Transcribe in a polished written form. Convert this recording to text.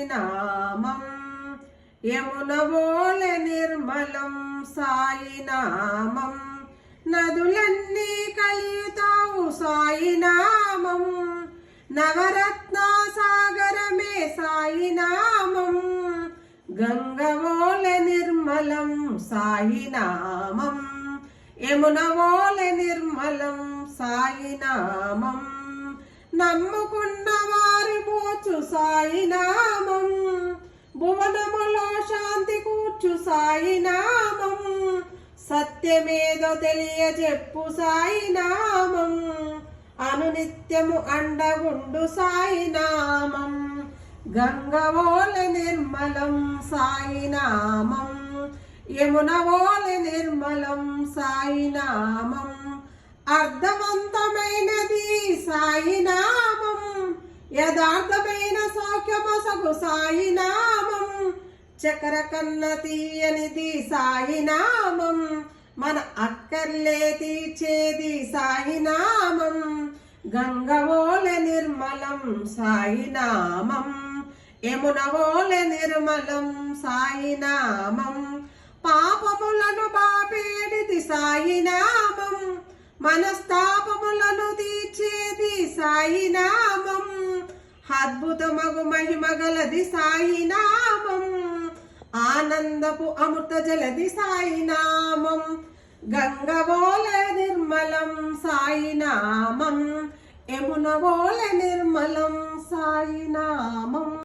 నామం యమునవోలె నిర్మలం సాయి నామం నదులన్నీ కలియుతావు సాయి నామం నవరత్న సాగరమే సాయి నామం గంగవోలె నిర్మలం సాయి నామం యమునవోలె నిర్మలం సాయి నామం నమ్ముకున్న వారి మోచు సాయి నామం భువనములో శాంతి కూర్చు సాయి నామం సత్యమేదో తెలియజెప్పు సాయి నామం అనునిత్యము అండగుండు సాయి నామం గంగవోలె నిర్మలం సాయి నామం యమునవోలె నిర్మలం సాయి నామం అర్థవంతమైనది సాయి నామం యథార్థమైన సౌఖ్యమసగు సాయి నామం చక్ర కన్న తీయనిది సాయి నామం మన అక్కర్లే తీర్చేది సాయి నామం గంగవోలె నిర్మలం సాయి నామం యమునవోలె నిర్మలం సాయి నామం పాపములను బాపేడిది సాయి నామం మనస్తాపములను తీర్చేది సాయి నామం అద్భుతమగు మహిమగలది సాయి నామం ఆనందపు అమృత జలది సాయి నామం గంగవోలె నిర్మలం సాయి నామం యమునవోలె నిర్మలం సాయి నామం